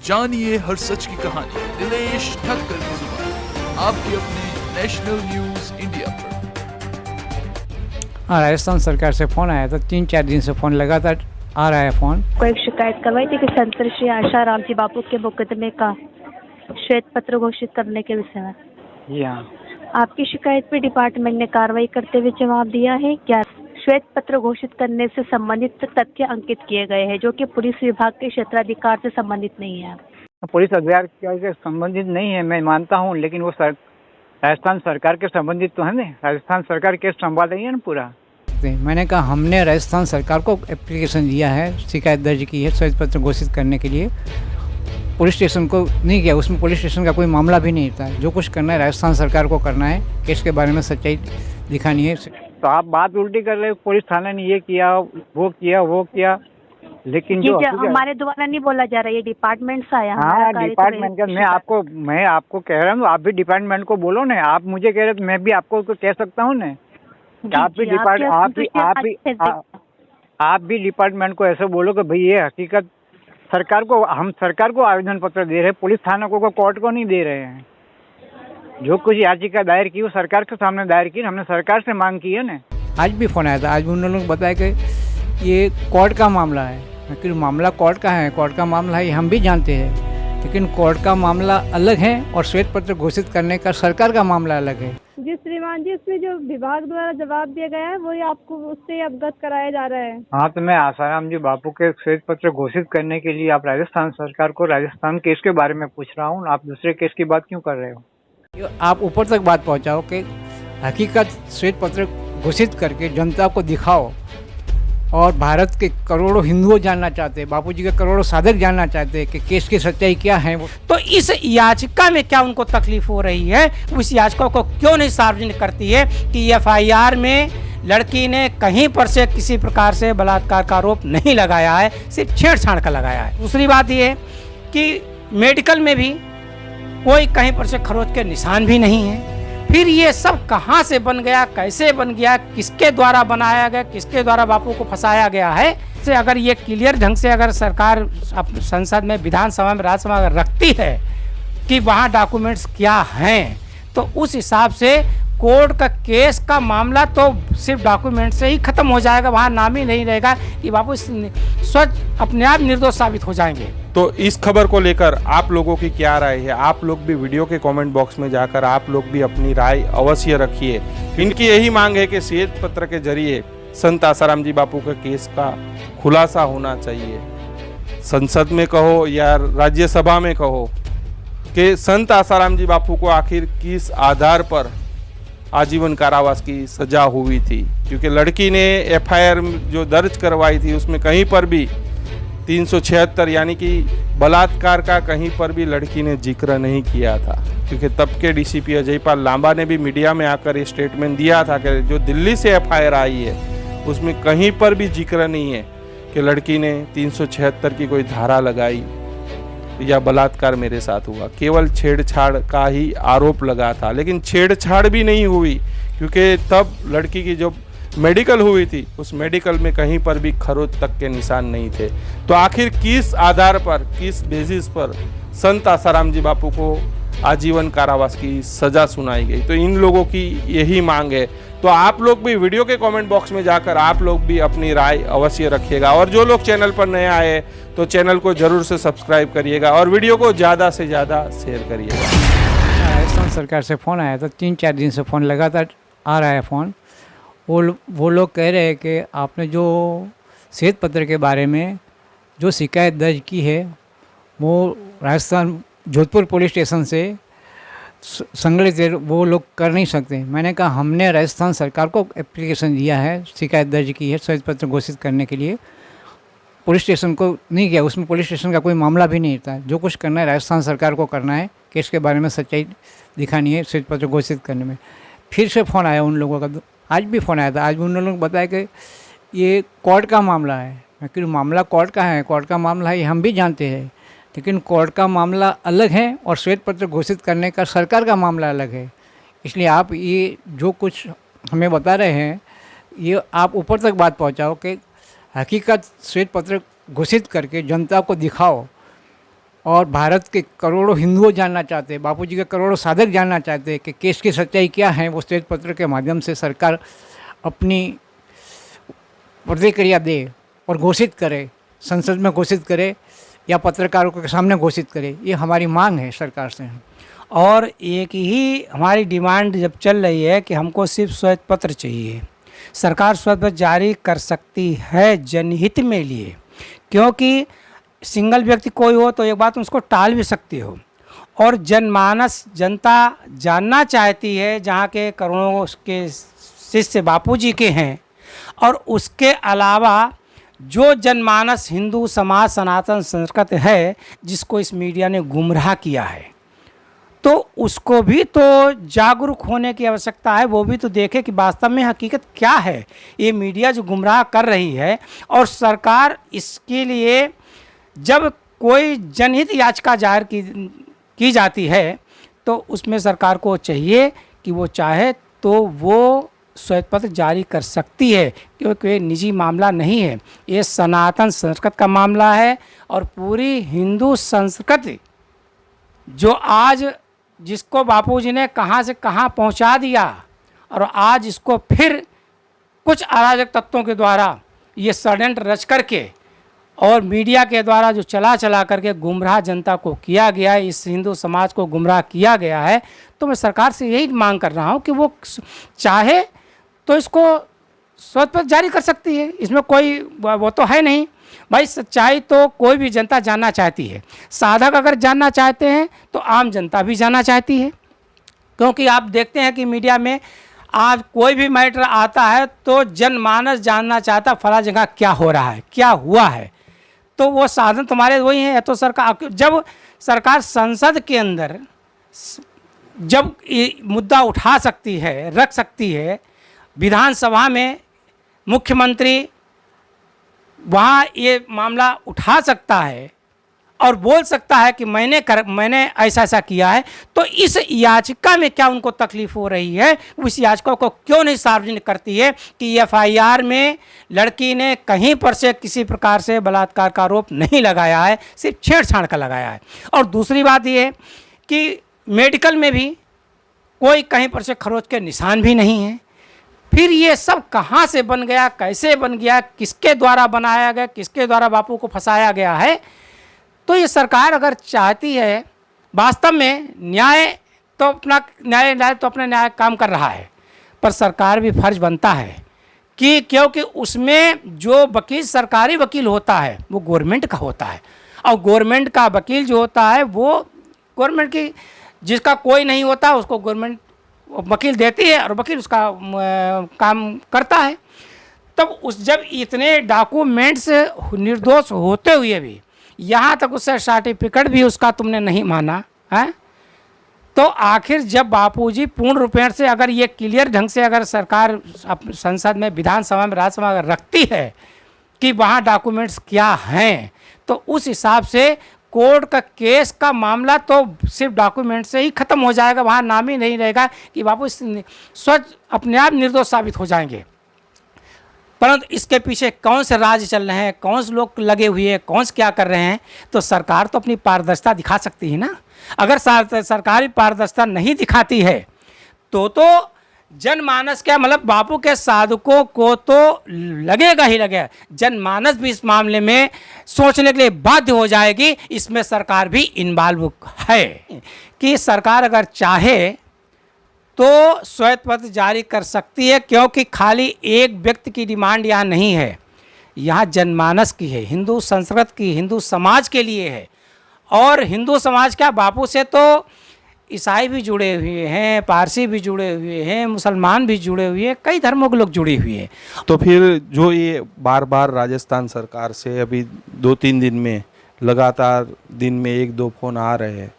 जानिए हर सच की कहानी दिनेश ठक्कर की जुबान आपके अपने नेशनल न्यूज इंडिया पर। हाँ, राजस्थान सरकार से फ़ोन आया था। 3-4 दिन से फ़ोन लगातार आ रहा है फ़ोन। को एक शिकायत करवाई थी कि संत श्री आशा राम जी बापू के मुकदमे का श्वेत पत्र घोषित करने के विषय में। जी हाँ। आपकी शिकायत पर डिपार्टमेंट ने कार्रवाई करते हुए जवाब दिया है। क्या श्वेत पत्र घोषित करने से संबंधित तथ्य अंकित किए गए हैं जो कि पुलिस विभाग के क्षेत्राधिकार से संबंधित नहीं है? पुलिस अधिकार के संबंधित नहीं है, मैं मानता हूँ, लेकिन वो राजस्थान सरकार के संबंधित तो है ना। राजस्थान सरकार केस संभाल रही है ना पूरा। मैंने कहा हमने राजस्थान सरकार को एप्लीकेशन दिया है, शिकायत दर्ज की है श्वेत पत्र घोषित करने के लिए। पुलिस स्टेशन को नहीं किया, उसमें पुलिस स्टेशन का कोई मामला भी नहीं था। जो कुछ करना है राजस्थान सरकार को करना है, केस के बारे में सच्चाई दिखानी है। तो आप बात उल्टी कर रहे हो, पुलिस थाने ने ये किया वो किया, लेकिन जो हमारे द्वारा नहीं बोला जा रहा है, ये डिपार्टमेंट से आया। हाँ, डिपार्टमेंट का मैं आपको कह रहा हूँ, आप भी डिपार्टमेंट को बोलो ना। आप मुझे कह रहे तो मैं भी आपको कह सकता हूँ ना। आप भी डिपार्टमेंट को ऐसे बोलो कि भाई ये हकीकत हम सरकार को आवेदन पत्र दे रहे हैं, पुलिस थाना को कोर्ट को नहीं दे रहे हैं। जो कुछ याचिका दायर की वो सरकार के सामने दायर की, हमने सरकार से मांग की है ना। आज भी फोन आया था, आज उन लोगों ने बताया कि ये कोर्ट का मामला है। लेकिन मामला कोर्ट का है, कोर्ट का मामला है, ये हम भी जानते हैं, लेकिन कोर्ट का मामला अलग है और श्वेत पत्र घोषित करने का सरकार का मामला अलग है। जी श्रीमान जी, इसमें जो विभाग द्वारा जवाब दिया गया है वही आपको उससे अवगत कराया जा रहा है। हाँ, तो मैं आसाराम जी बापू के श्वेत पत्र घोषित करने के लिए आप राजस्थान सरकार को राजस्थान केस के बारे में पूछ रहा हूँ। आप दूसरे केस की बात क्यों कर रहे हो? आप ऊपर तक बात पहुँचाओ कि हकीकत श्वेत पत्र घोषित करके जनता को दिखाओ। और भारत के करोड़ों हिंदुओं जानना चाहते हैं, बापूजी के करोड़ों साधक जानना चाहते हैं कि केस की सच्चाई क्या है। वो तो इस याचिका में क्या उनको तकलीफ हो रही है, उस याचिका को क्यों नहीं सार्वजनिक करती है कि एफआईआर में लड़की ने कहीं पर से किसी प्रकार से बलात्कार का आरोप नहीं लगाया है, सिर्फ छेड़छाड़ का लगाया है। दूसरी बात ये कि मेडिकल में भी कोई कहीं पर से खरोच के निशान भी नहीं है। फिर ये सब कहाँ से बन गया, कैसे बन गया, किसके द्वारा बनाया गया, किसके द्वारा बापू को फंसाया गया है, से अगर ये क्लियर ढंग से अगर सरकार संसद में, विधानसभा में, राज्यसभा में रखती है कि वहाँ डॉक्यूमेंट्स क्या हैं, तो उस हिसाब से कोर्ट का केस का मामला तो सिर्फ डॉक्यूमेंट से ही खत्म हो जाएगा। वहाँ नाम ही नहीं रहेगा कि बापू स्वच्छ अपने आप निर्दोष साबित हो जाएंगे। तो इस खबर को लेकर आप लोगों की क्या राय है? आप लोग भी वीडियो के कमेंट बॉक्स में जाकर आप लोग भी अपनी राय अवश्य रखिए। इनकी यही मांग है कि श्वेत पत्र के जरिए संत आसाराम जी बापू के केस का खुलासा होना चाहिए। संसद में कहो या राज्यसभा में कहो कि संत आसाराम जी बापू को आखिर किस आधार पर आजीवन कारावास की सजा हुई थी, क्योंकि लड़की ने एफआईआर जो दर्ज करवाई थी उसमें कहीं पर भी 376 यानी कि बलात्कार का कहीं पर भी लड़की ने जिक्र नहीं किया था। क्योंकि तब के डीसीपी अजयपाल लांबा ने भी मीडिया में आकर ये स्टेटमेंट दिया था कि जो दिल्ली से एफआईआर आई है उसमें कहीं पर भी जिक्र नहीं है कि लड़की ने 376 की कोई धारा लगाई या बलात्कार मेरे साथ हुआ। केवल छेड़छाड़ का ही आरोप लगा था, लेकिन छेड़छाड़ भी नहीं हुई क्योंकि तब लड़की की जो मेडिकल हुई थी उस मेडिकल में कहीं पर भी खरोच तक के निशान नहीं थे। तो आखिर किस आधार पर, किस बेसिस पर संत आसाराम जी बापू को आजीवन कारावास की सजा सुनाई गई? तो इन लोगों की यही मांग है। तो आप लोग भी वीडियो के कमेंट बॉक्स में जाकर आप लोग भी अपनी राय अवश्य रखिएगा। और जो लोग चैनल पर नए आए तो चैनल को जरूर से सब्सक्राइब करिएगा और वीडियो को ज़्यादा से ज़्यादा शेयर करिएगा। राजस्थान सरकार से फ़ोन आया था, 3-4 दिन से फ़ोन लगातार आ रहा है फ़ोन। वो लोग कह रहे हैं कि आपने जो श्वेत पत्र के बारे में जो शिकायत दर्ज की है वो राजस्थान जोधपुर पुलिस स्टेशन से संग्रहित है, वो लोग कर नहीं सकते। मैंने कहा हमने राजस्थान सरकार को एप्लीकेशन दिया है, शिकायत दर्ज की है श्वेत पत्र घोषित करने के लिए। पुलिस स्टेशन को नहीं किया, उसमें पुलिस स्टेशन का कोई मामला भी नहीं था। जो कुछ करना है राजस्थान सरकार को करना है, केस के बारे में सच्चाई दिखानी है श्वेत पत्र घोषित करने में। फिर से फ़ोन आया उन लोगों का, आज भी फ़ोन आया था। आज उन लोगों ने बताया कि ये कोर्ट का मामला है। लेकिन मामला कोर्ट का है, कोर्ट का मामला है, ये हम भी जानते हैं, लेकिन कोर्ट का मामला अलग है और श्वेत पत्र घोषित करने का सरकार का मामला अलग है। इसलिए आप ये जो कुछ हमें बता रहे हैं ये आप ऊपर तक बात पहुंचाओ कि हकीकत श्वेत पत्र घोषित करके जनता को दिखाओ। और भारत के करोड़ों हिंदुओं जानना चाहते हैं, बापूजी के करोड़ों साधक जानना चाहते हैं कि केस की सच्चाई क्या है। वो श्वेत पत्र के माध्यम से सरकार अपनी प्रतिक्रिया दे और घोषित करे, संसद में घोषित करे या पत्रकारों के सामने घोषित करे। ये हमारी मांग है सरकार से। और एक ही हमारी डिमांड जब चल रही है कि हमको सिर्फ श्वेत पत्र चाहिए। सरकार श्वेत पत्र जारी कर सकती है जनहित में लिए, क्योंकि सिंगल व्यक्ति कोई हो तो एक बात उसको टाल भी सकती हो, और जनमानस जनता जानना चाहती है, जहाँ के करोड़ों के शिष्य बापूजी के हैं। और उसके अलावा जो जनमानस हिंदू समाज सनातन संस्कृति है जिसको इस मीडिया ने गुमराह किया है, तो उसको भी तो जागरूक होने की आवश्यकता है। वो भी तो देखे कि वास्तव में हकीकत क्या है, ये मीडिया जो गुमराह कर रही है। और सरकार इसके लिए जब कोई जनहित याचिका जाहिर की जाती है तो उसमें सरकार को चाहिए कि वो चाहे तो वो श्वेत पत्र जारी कर सकती है, क्योंकि ये निजी मामला नहीं है, ये सनातन संस्कृति का मामला है। और पूरी हिंदू संस्कृति जो आज जिसको बापूजी ने कहाँ से कहाँ पहुँचा दिया, और आज इसको फिर कुछ अराजक तत्वों के द्वारा ये षड्यंत्र रच करके और मीडिया के द्वारा जो चला करके गुमराह जनता को किया गया है, इस हिंदू समाज को गुमराह किया गया है। तो मैं सरकार से यही मांग कर रहा हूँ कि वो चाहे तो इसको श्वेत पत्र जारी कर सकती है, इसमें कोई वो तो है नहीं भाई। सच्चाई तो कोई भी जनता जानना चाहती है। साधक अगर जानना चाहते हैं तो आम जनता भी जानना चाहती है, क्योंकि आप देखते हैं कि मीडिया में आज कोई भी मैटर आता है तो जनमानस जानना चाहता फला जगह क्या हो रहा है, क्या हुआ है। तो वो साधन तुम्हारे वही हैं। तो सरकार जब सरकार संसद के अंदर जब ये मुद्दा उठा सकती है, रख सकती है, विधानसभा में मुख्यमंत्री वहाँ ये मामला उठा सकता है और बोल सकता है कि मैंने ऐसा किया है, तो इस याचिका में क्या उनको तकलीफ हो रही है, उस याचिका को क्यों नहीं सार्वजनिक करती है कि एफआईआर में लड़की ने कहीं पर से किसी प्रकार से बलात्कार का आरोप नहीं लगाया है, सिर्फ छेड़छाड़ का लगाया है। और दूसरी बात ये कि मेडिकल में भी कोई कहीं पर से खरोच के निशान भी नहीं है। फिर ये सब कहाँ से बन गया, कैसे बन गया, किसके द्वारा बनाया गया, किसके द्वारा बापू को फंसाया गया है। तो ये सरकार अगर चाहती है वास्तव में न्याय तो अपना न्याय काम कर रहा है, पर सरकार भी फर्ज बनता है कि क्योंकि उसमें जो वकील सरकारी वकील होता है वो गवर्नमेंट का होता है, और गवर्नमेंट का वकील जो होता है वो गवर्नमेंट की, जिसका कोई नहीं होता उसको गवर्नमेंट वकील देती है और वकील उसका काम करता है। तब जब इतने डॉक्यूमेंट्स निर्दोष होते हुए भी यहाँ तक उससे सर्टिफिकेट भी उसका तुमने नहीं माना है, तो आखिर जब बापूजी पूर्ण रूपेण से अगर ये क्लियर ढंग से अगर सरकार संसद में, विधानसभा में, राज्यसभा में रखती है कि वहाँ डॉक्यूमेंट्स क्या हैं, तो उस हिसाब से कोर्ट का केस का मामला तो सिर्फ डॉक्यूमेंट से ही ख़त्म हो जाएगा। वहाँ नाम ही नहीं रहेगा कि बापू स्वच्छ अपने आप निर्दोष साबित हो जाएंगे। परंतु इसके पीछे कौन से राज चल रहे हैं, कौन से लोग लगे हुए हैं, कौन से क्या कर रहे हैं, तो सरकार तो अपनी पारदर्शिता दिखा सकती है ना। अगर सरकारी पारदर्शिता नहीं दिखाती है तो जनमानस क्या, मतलब बापू के साधकों को तो लगेगा ही लगेगा, जनमानस भी इस मामले में सोचने के लिए बाध्य हो जाएगी। इसमें सरकार भी इन्वॉल्व है कि सरकार अगर चाहे तो श्वेत पत्र जारी कर सकती है, क्योंकि खाली एक व्यक्ति की डिमांड यहाँ नहीं है, यहाँ जनमानस की है, हिंदू संस्कृति की, हिंदू समाज के लिए है। और हिंदू समाज क्या, बापू से तो ईसाई भी जुड़े हुए हैं, पारसी भी जुड़े हुए हैं, मुसलमान भी जुड़े हुए हैं, कई धर्मों के लोग जुड़े हुए हैं। तो फिर जो ये बार बार राजस्थान सरकार से अभी 2-3 दिन में लगातार दिन में 1-2 फ़ोन आ रहे हैं,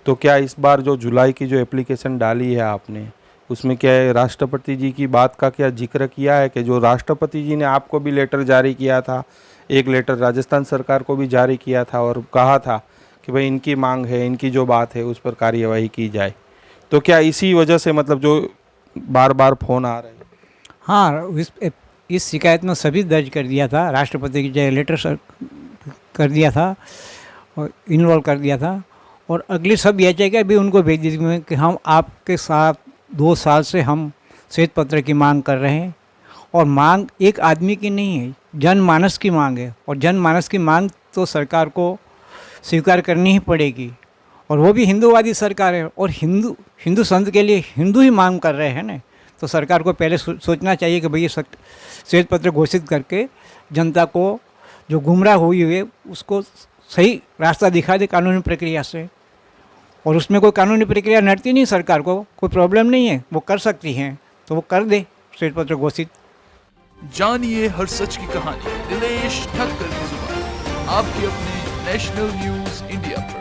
तो क्या इस बार जो जुलाई की जो एप्लीकेशन डाली है आपने, उसमें क्या है राष्ट्रपति जी की बात का क्या जिक्र किया है कि जो राष्ट्रपति जी ने आपको भी लेटर जारी किया था, एक लेटर राजस्थान सरकार को भी जारी किया था और कहा था कि भाई इनकी मांग है, इनकी जो बात है उस पर कार्यवाही की जाए, तो क्या इसी वजह से मतलब जो बार बार फ़ोन आ रहे हैं? हाँ, इस शिकायत में सभी दर्ज कर दिया था, राष्ट्रपति की जगह लेटर कर दिया था। और इन्वॉल्व कर दिया था। और अगली सब याचिका भी उनको भेज दी थी कि हम आपके साथ 2 साल से हम श्वेत पत्र की मांग कर रहे हैं। और मांग एक आदमी की नहीं है, जनमानस की मांग है। और जनमानस की मांग तो सरकार को स्वीकार करनी ही पड़ेगी। और वो भी हिंदूवादी सरकार है और हिंदू संत के लिए हिंदू ही मांग कर रहे हैं ना। तो सरकार को पहले सोचना चाहिए कि भाई ये श्वेत पत्र घोषित करके जनता को जो गुमराह हुई है उसको सही रास्ता दिखा दे कानूनी प्रक्रिया से। और उसमें कोई कानूनी प्रक्रिया नड़ती नहीं सरकार को, कोई प्रॉब्लम नहीं है, वो कर सकती हैं तो वो कर दे श्वेत पत्र घोषित। जानिए हर सच की कहानी दिनेश ठक्कर की जुबान, आपके अपने नेशनल न्यूज इंडिया पर।